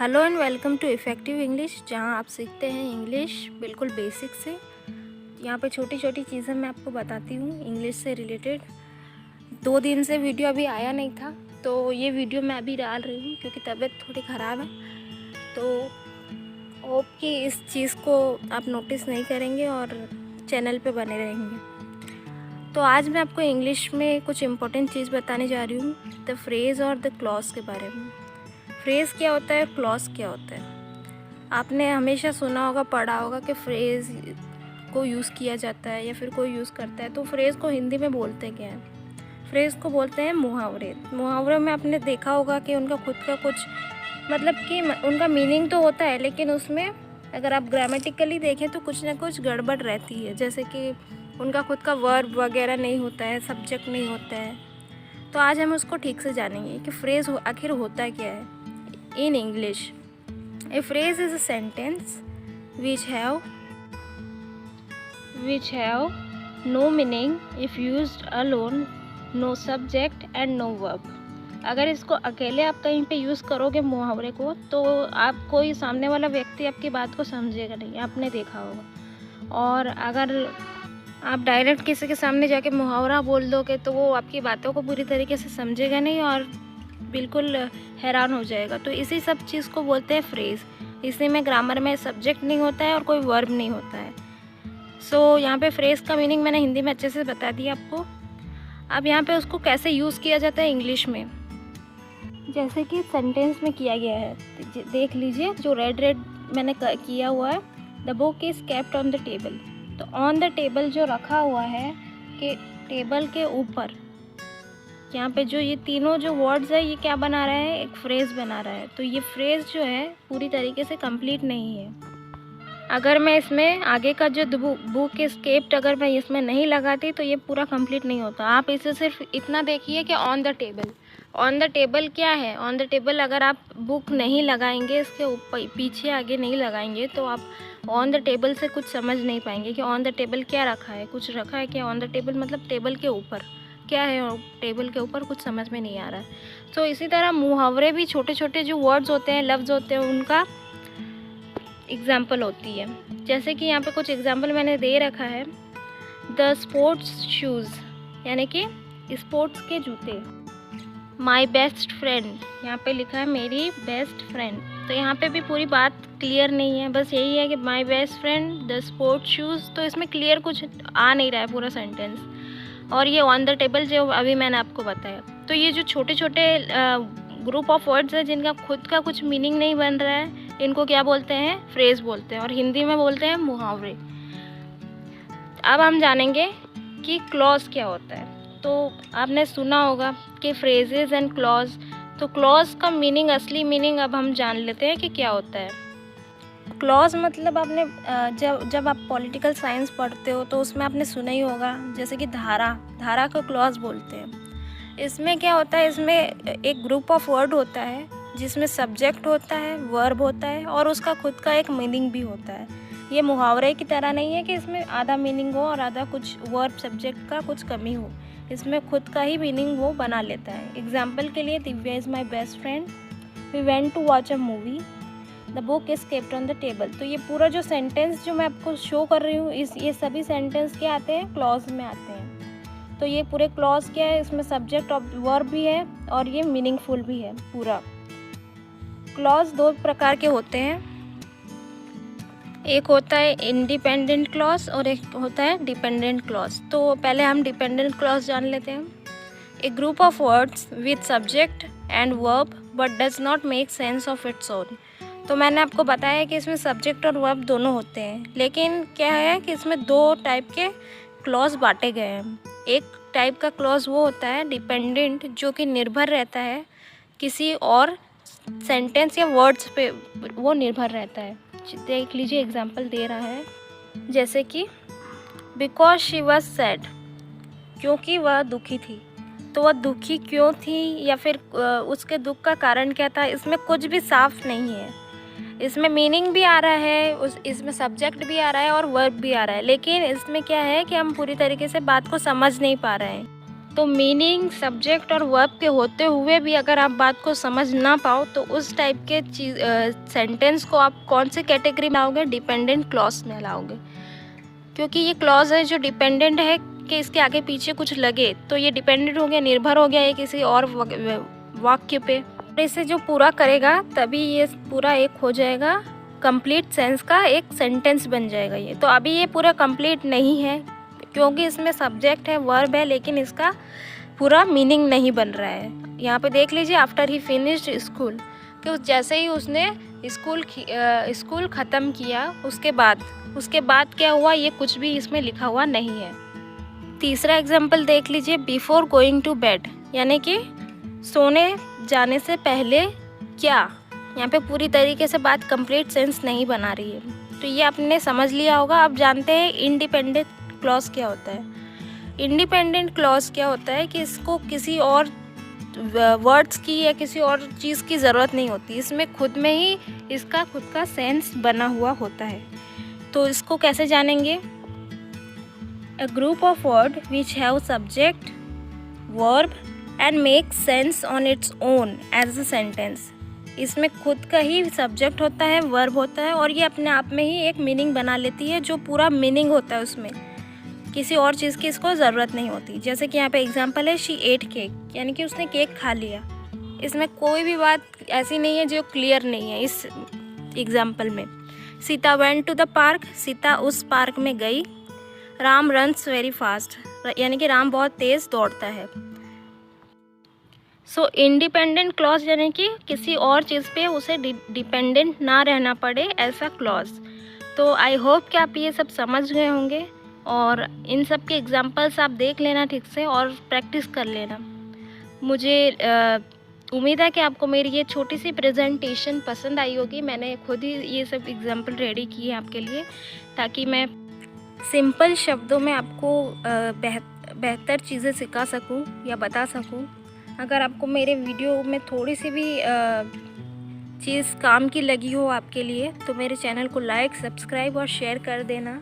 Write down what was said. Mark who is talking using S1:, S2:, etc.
S1: Hello and welcome to effective English, जहां आप सीखते हैं इंग्लिश बिल्कुल बेसिक से। यहाँ पे छोटी छोटी चीज़ें मैं आपको बताती हूँ इंग्लिश से रिलेटेड। 2 दिन से वीडियो अभी आया नहीं था, तो ये वीडियो मैं अभी डाल रही हूँ क्योंकि तबीयत थोड़ी ख़राब है। तो होप कि इस चीज़ को आप नोटिस नहीं करेंगे और चैनल पे बने रहेंगे। तो आज मैं आपको इंग्लिश में कुछ इम्पोर्टेंट चीज़ बताने जा रही हूँ, द फ्रेज़ और द क्लॉज के बारे में। फ्रेज़ क्या होता है, क्लॉज क्या होता है। आपने हमेशा सुना होगा, पढ़ा होगा कि फ्रेज़ को यूज़ किया जाता है या फिर कोई यूज़ करता है। तो फ्रेज़ को हिंदी में बोलते क्या हैं? फ्रेज़ को बोलते हैं मुहावरे। मुहावरे में आपने देखा होगा कि उनका खुद का कुछ मतलब कि उनका मीनिंग तो होता है, लेकिन उसमें अगर आप ग्रामेटिकली देखें तो कुछ ना कुछ गड़बड़ रहती है। जैसे कि उनका खुद का वर्ब वगैरह नहीं होता है, सब्जेक्ट नहीं होता है। तो आज हम उसको ठीक से जानेंगे कि फ्रेज़ आखिर होता क्या है। In English, a phrase is a sentence which have no meaning if used alone, no subject and no verb. अगर इसको अकेले आप कहीं पे यूज़ करोगे मुहावरे को, तो आप कोई सामने वाला व्यक्ति आपकी बात को समझेगा नहीं, आपने देखा होगा। और अगर आप डायरेक्ट किसी के सामने जाके मुहावरा बोल दोगे तो वो आपकी बातों को पूरी तरीके से समझेगा नहीं और बिल्कुल हैरान हो जाएगा। तो इसी सब चीज़ को बोलते हैं फ्रेज़। इसी में ग्रामर में सब्जेक्ट नहीं होता है और कोई वर्ब नहीं होता है। सो यहाँ पे फ्रेज़ का मीनिंग मैंने हिंदी में अच्छे से बता दिया आपको। अब यहाँ पे उसको कैसे यूज़ किया जाता है इंग्लिश में, जैसे कि सेंटेंस में किया गया है। देख लीजिए, जो रेड मैंने किया हुआ है, the book is kept on the table. तो ऑन द टेबल जो रखा हुआ है कि टेबल के ऊपर, यहाँ पे जो ये तीनों जो वर्ड्स है, ये क्या बना रहा है, एक फ्रेज़ बना रहा है। तो ये फ्रेज़ जो है पूरी तरीके से कंप्लीट नहीं है। अगर मैं इसमें आगे का जो बुक एस्केप्ड अगर मैं इसमें नहीं लगाती तो ये पूरा कंप्लीट नहीं होता। आप इसे सिर्फ इतना देखिए कि on the table. On the table क्या है? ऑन द टेबल अगर आप बुक नहीं लगाएंगे, इसके ऊपर पीछे आगे नहीं लगाएंगे, तो आप ऑन द टेबल से कुछ समझ नहीं पाएंगे कि ऑन द टेबल क्या रखा है, कुछ रखा है क्या ऑन द टेबल, मतलब टेबल के ऊपर क्या है, और टेबल के ऊपर कुछ समझ में नहीं आ रहा है। तो इसी तरह मुहावरे भी छोटे छोटे जो वर्ड्स होते हैं, लफ्ज़ होते हैं, उनका एग्जाम्पल होती है। जैसे कि यहाँ पे कुछ एग्जाम्पल मैंने दे रखा है। द स्पोर्ट्स शूज़, यानी कि स्पोर्ट्स के जूते। माई बेस्ट फ्रेंड, यहाँ पे लिखा है मेरी बेस्ट फ्रेंड। तो यहाँ पे भी पूरी बात क्लियर नहीं है, बस यही है कि माई best friend the sports shoes. तो इसमें क्लियर कुछ आ नहीं रहा है पूरा सेंटेंस। और ये ऑन द टेबल जो अभी मैंने आपको बताया। तो ये जो छोटे छोटे ग्रुप ऑफ वर्ड्स है जिनका खुद का कुछ मीनिंग नहीं बन रहा है, इनको क्या बोलते हैं? फ्रेज़ बोलते हैं, और हिंदी में बोलते हैं मुहावरे। अब हम जानेंगे कि क्लॉज क्या होता है। तो आपने सुना होगा कि फ्रेजेस एंड क्लॉज। तो क्लॉज का मीनिंग, असली मीनिंग अब हम जान लेते हैं कि क्या होता है। क्लॉज मतलब आपने जब आप पॉलिटिकल साइंस पढ़ते हो तो उसमें आपने सुना ही होगा, जैसे कि धारा को क्लॉज बोलते हैं। इसमें क्या होता है, इसमें एक ग्रुप ऑफ वर्ड होता है जिसमें सब्जेक्ट होता है, वर्ब होता है और उसका खुद का एक मीनिंग भी होता है। ये मुहावरे की तरह नहीं है कि इसमें आधा मीनिंग हो और आधा कुछ वर्ब सब्जेक्ट का कुछ कमी हो। इसमें खुद का ही मीनिंग वो बना लेता है। एग्जाम्पल के लिए, Divya is my best friend, we went to watch a movie, the book is kept on the table. तो ये पूरा जो सेंटेंस जो मैं आपको शो कर रही हूँ, ये सभी सेंटेंस क्या आते हैं? क्लॉज में आते हैं। तो ये पूरे क्लॉज क्या है, इसमें सब्जेक्ट और वर्ब भी है और ये मीनिंगफुल भी है पूरा। क्लॉज 2 प्रकार के होते हैं, एक होता है इंडिपेंडेंट क्लॉज और एक होता है डिपेंडेंट क्लॉज। तो पहले हम डिपेंडेंट क्लॉज जान लेते हैं। A group of words with subject and verb but does not make sense of its own. तो मैंने आपको बताया कि इसमें सब्जेक्ट और वर्ब दोनों होते हैं, लेकिन क्या है कि इसमें 2 टाइप के क्लॉज बांटे गए हैं। एक टाइप का क्लॉज वो होता है डिपेंडेंट, जो कि निर्भर रहता है किसी और सेंटेंस या वर्ड्स पे, वो निर्भर रहता है। देख लीजिए, एग्जाम्पल दे रहा है, जैसे कि बिकॉज शी वॉज सैड, क्योंकि वह दुखी थी। तो वह दुखी क्यों थी या फिर उसके दुख का कारण क्या था, इसमें कुछ भी साफ नहीं है। इसमें मीनिंग भी आ रहा है, इसमें सब्जेक्ट भी आ रहा है और वर्ब भी आ रहा है, लेकिन इसमें क्या है कि हम पूरी तरीके से बात को समझ नहीं पा रहे हैं। तो मीनिंग, सब्जेक्ट और वर्ब के होते हुए भी अगर आप बात को समझ ना पाओ तो उस टाइप के सेंटेंस को आप कौन से कैटेगरी में लाओगे? डिपेंडेंट क्लॉज में लाओगे, क्योंकि ये क्लॉज है जो डिपेंडेंट है कि इसके आगे पीछे कुछ लगे तो ये डिपेंडेंट हो गया, निर्भर हो गया ये किसी और वाक्य पे। इसे जो पूरा करेगा तभी ये पूरा एक हो जाएगा, कंप्लीट सेंस का एक सेंटेंस बन जाएगा ये। तो अभी ये पूरा कंप्लीट नहीं है क्योंकि इसमें सब्जेक्ट है, वर्ब है, लेकिन इसका पूरा मीनिंग नहीं बन रहा है। यहाँ पे देख लीजिए, आफ्टर ही फिनिश्ड स्कूल, कि जैसे ही उसने स्कूल ख़त्म किया उसके बाद क्या हुआ, ये कुछ भी इसमें लिखा हुआ नहीं है। तीसरा एग्जाम्पल देख लीजिए, बिफोर गोइंग टू बेड, यानी कि सोने जाने से पहले क्या। यहाँ पे पूरी तरीके से बात कंप्लीट सेंस नहीं बना रही है, तो ये आपने समझ लिया होगा। अब जानते हैं इंडिपेंडेंट क्लॉज क्या होता है। इंडिपेंडेंट क्लॉज क्या होता है कि इसको किसी और वर्ड्स की या किसी और चीज़ की ज़रूरत नहीं होती, इसमें खुद में ही इसका खुद का सेंस बना हुआ होता है। तो इसको कैसे जानेंगे? A group of words which have subject, verb and make sense on its own as a sentence. इसमें खुद का ही सब्जेक्ट होता है, वर्ब होता है और ये अपने आप में ही एक मीनिंग बना लेती है, जो पूरा मीनिंग होता है उसमें, किसी और चीज़ की इसको ज़रूरत नहीं होती। जैसे कि यहाँ पे एग्जांपल है, शी एट केक, यानी कि उसने केक खा लिया। इसमें कोई भी बात ऐसी नहीं है जो क्लियर नहीं है इस एग्जांपल में। Sita went to the park, Sita उस पार्क में गई। राम रन्स वेरी फास्ट, यानी कि राम बहुत तेज़ दौड़ता है। सो इंडिपेंडेंट क्लॉज यानी कि किसी और चीज़ पे उसे डिपेंडेंट ना रहना पड़े, ऐसा क्लॉज। तो आई होप कि आप ये सब समझ गए होंगे और इन सब के एग्जांपल्स आप देख लेना ठीक से और प्रैक्टिस कर लेना। मुझे उम्मीद है कि आपको मेरी ये छोटी सी प्रेजेंटेशन पसंद आई होगी। मैंने खुद ही ये सब एग्जांपल रेडी किए हैं आपके लिए, ताकि मैं सिंपल शब्दों में आपको बेहतर चीज़ें सिखा सकूं या बता सकूं। अगर आपको मेरे वीडियो में थोड़ी सी भी चीज़ काम की लगी हो आपके लिए, तो मेरे चैनल को लाइक, सब्सक्राइब और शेयर कर देना।